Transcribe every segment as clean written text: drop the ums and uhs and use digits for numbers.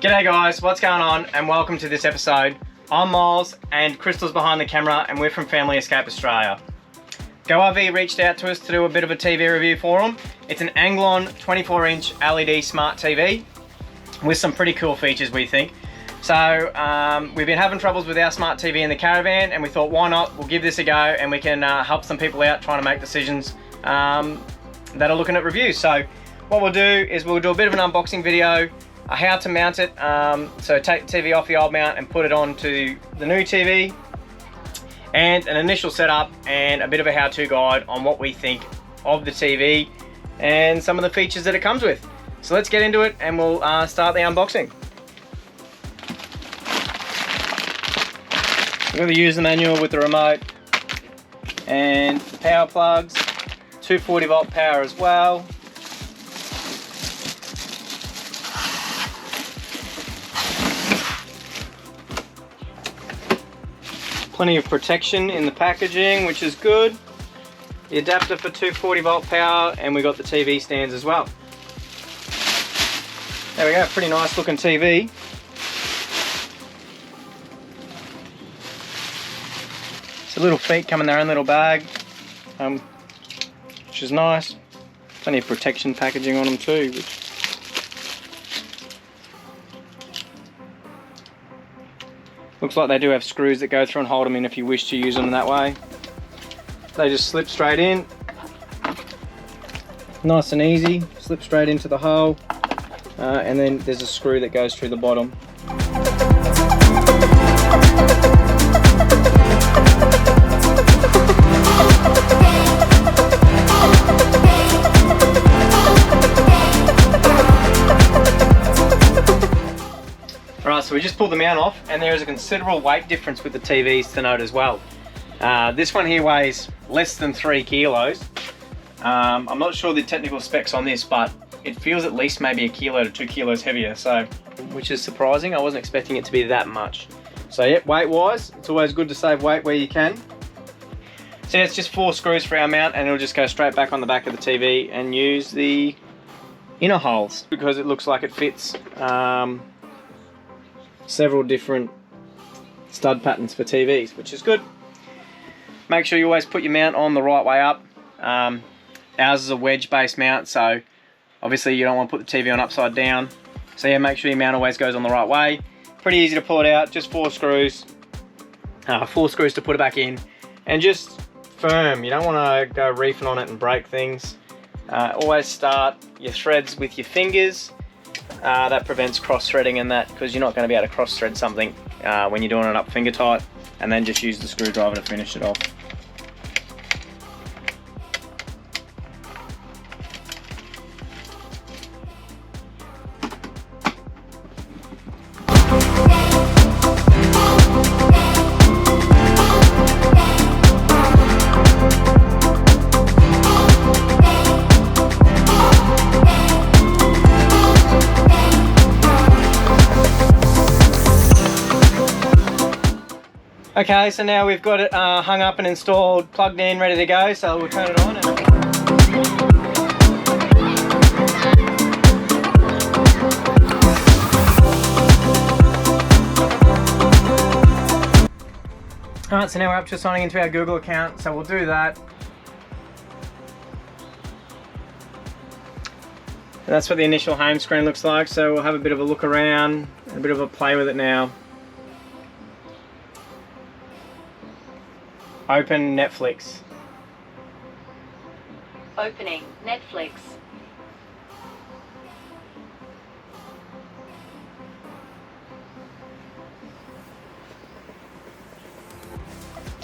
G'day guys, what's going on and welcome to this episode. I'm Miles and Crystal's behind the camera and we're from Family Escape Australia. GoRV reached out to us to do a bit of a TV review for them. It's an ENGLAON 24-inch LED smart TV with some pretty cool features, we think. So we've been having troubles with our smart TV in the Caravan and we thought why not, we'll give this a go and we can help some people out trying to make decisions that are looking at reviews. So what we'll do is we'll do a bit of an unboxing video, how to mount it, so take the TV off the old mount and put it onto the new TV, and an initial setup and a bit of a how-to guide on what we think of the TV and some of the features that it comes with. So let's get into it and we'll start the unboxing. We're going to use the manual with the remote and the power plugs, 240 volt power as well. Plenty of protection in the packaging, which is good. The adapter for 240 volt power, and we got the TV stands as well. There we go, pretty nice looking TV. It's a little feet come in their own little bag, which is nice. Plenty of protection packaging on them too. Looks like they do have screws that go through and hold them in if you wish to use them that way. They just slip straight in. Nice and easy, slip straight into the hole. And then there's a screw that goes through the bottom. Alright, so we just pulled the mount off and there is a considerable weight difference with the TVs to note as well. This one here weighs less than 3 kilos. I'm not sure the technical specs on this, but it feels at least maybe 1 kilo to 2 kilos heavier, so which is surprising. I wasn't expecting it to be that much. So yeah, weight wise, it's always good to save weight where you can. So yeah, it's just 4 screws for our mount and it'll just go straight back on the back of the TV and use the inner holes because it looks like it fits several different stud patterns for TVs, which is good. Make sure you always put your mount on the right way up. Ours is a wedge based mount, so obviously you don't want to put the TV on upside down. So yeah, make sure your mount always goes on the right way. Pretty easy to pull it out, just 4 screws. 4 screws to put it back in, and just firm. You don't want to go reefing on it and break things. Always start your threads with your fingers. That prevents cross threading and that, because you're not going to be able to cross thread something when you're doing it up finger tight, and then just use the screwdriver to finish it off. Okay, so now we've got it hung up and installed, plugged in, ready to go, so we'll turn it on. Alright, so now we're up to signing into our Google account, so we'll do that. And that's what the initial home screen looks like, so we'll have a bit of a look around, and a bit of a play with it now. Open Netflix. Opening Netflix.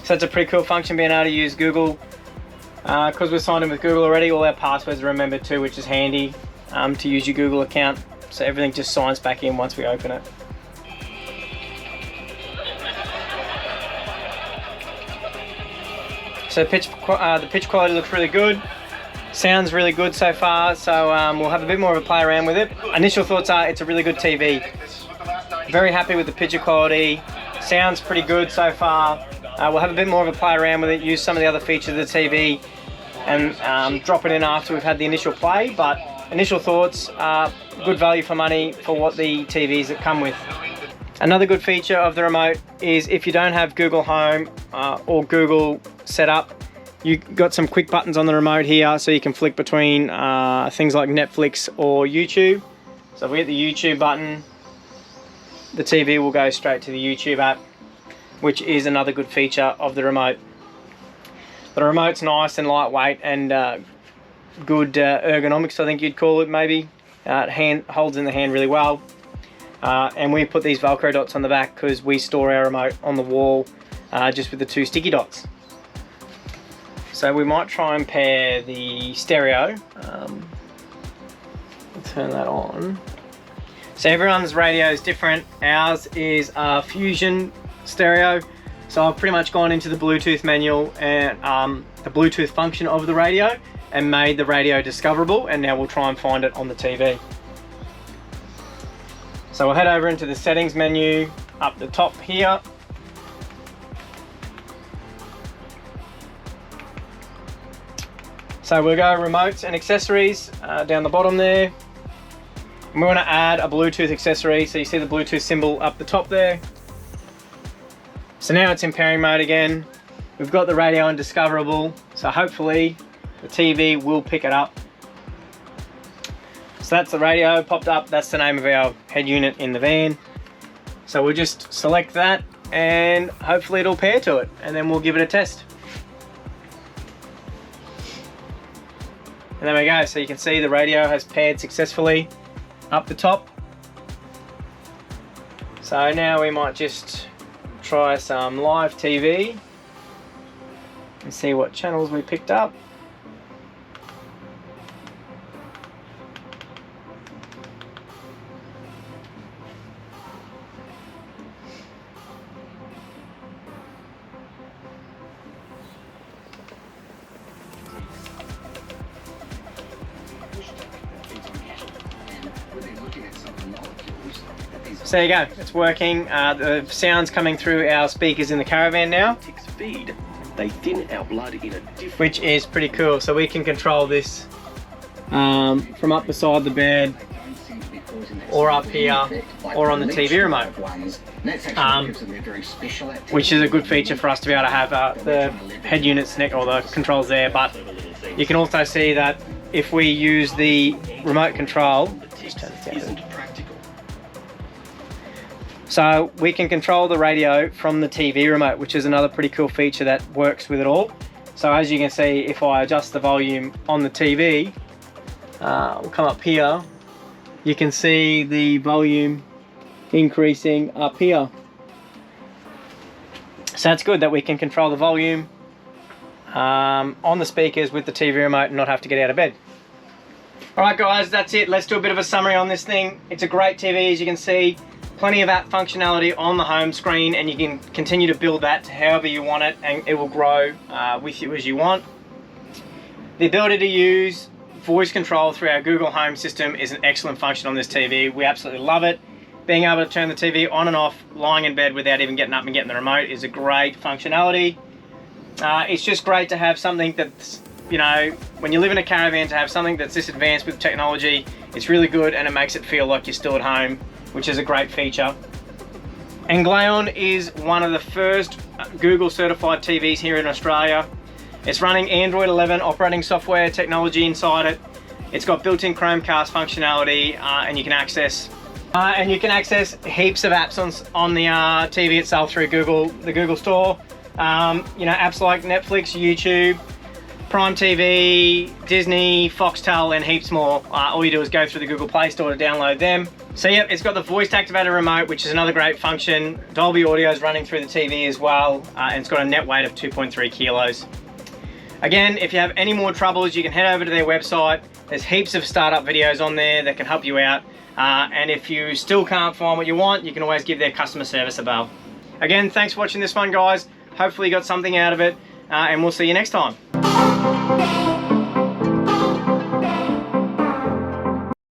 So it's a pretty cool function being able to use Google. Because we're signed in with Google already, all our passwords are remembered too, which is handy to use your Google account. So everything just signs back in once we open it. So the pitch quality looks really good. Sounds really good so far, so we'll have a bit more of a play around with it. Initial thoughts are it's a really good TV. Very happy with the picture quality. Sounds pretty good so far. We'll have a bit more of a play around with it, use some of the other features of the TV and drop it in after we've had the initial play, but initial thoughts are good value for money for what the TVs that come with. Another good feature of the remote is if you don't have Google Home or Google set up, you've got some quick buttons on the remote here so you can flick between things like Netflix or YouTube. So if we hit the YouTube button, the TV will go straight to the YouTube app, which is another good feature of the remote. The remote's nice and lightweight and good ergonomics, I think you'd call it maybe. It holds in the hand really well. And we put these Velcro dots on the back because we store our remote on the wall just with the 2 sticky dots. So we might try and pair the stereo. Turn that on. So everyone's radio is different. Ours is a Fusion stereo. So I've pretty much gone into the Bluetooth manual and the Bluetooth function of the radio and made the radio discoverable, and now we'll try and find it on the TV. So we'll head over into the settings menu up the top here. So we'll go remotes and accessories down the bottom there. And we want to add a Bluetooth accessory. So you see the Bluetooth symbol up the top there. So now it's in pairing mode again. We've got the radio on discoverable. So hopefully the TV will pick it up. So that's the radio popped up. That's the name of our head unit in the van. So we'll just select that and hopefully it'll pair to it, and then we'll give it a test. And there we go. So you can see the radio has paired successfully up the top. So now we might just try some live TV and see what channels we picked up. So there you go, it's working. The sound's coming through our speakers in the Caravan now, Feed. They thin our blood in a different which is pretty cool. So we can control this from up beside the bed, or up here, or on the TV remote, which is a good feature for us to be able to have the head units or the controls there. But you can also see that if we use the remote control, just turn this down. So we can control the radio from the TV remote, which is another pretty cool feature that works with it all. So as you can see, if I adjust the volume on the TV, we'll come up here, you can see the volume increasing up here. So it's good that we can control the volume on the speakers with the TV remote and not have to get out of bed. Alright guys, that's it. Let's do a bit of a summary on this thing. It's a great TV, as you can see. Plenty of app functionality on the home screen, and you can continue to build that to however you want it, and it will grow with you as you want. The ability to use voice control through our Google Home system is an excellent function on this TV. We absolutely love it. Being able to turn the TV on and off lying in bed without even getting up and getting the remote is a great functionality. It's just great to have something that's, you know, when you live in a caravan, to have something that's this advanced with technology. It's really good, and it makes it feel like you're still at home, which is a great feature. ENGLAON is one of the first Google certified TVs here in Australia. It's running Android 11 operating software technology inside it. It's got built-in Chromecast functionality, and you can access heaps of apps on the TV itself through the Google Store. You know, apps like Netflix, YouTube, Prime TV, Disney, Foxtel, and heaps more. All you do is go through the Google Play Store to download them. So yeah, it's got the voice activated remote, which is another great function. Dolby Audio is running through the TV as well, and it's got a net weight of 2.3 kilos. Again, if you have any more troubles, you can head over to their website. There's heaps of startup videos on there that can help you out. And if you still can't find what you want, you can always give their customer service a bell. Again, thanks for watching this one, guys. Hopefully you got something out of it, and we'll see you next time.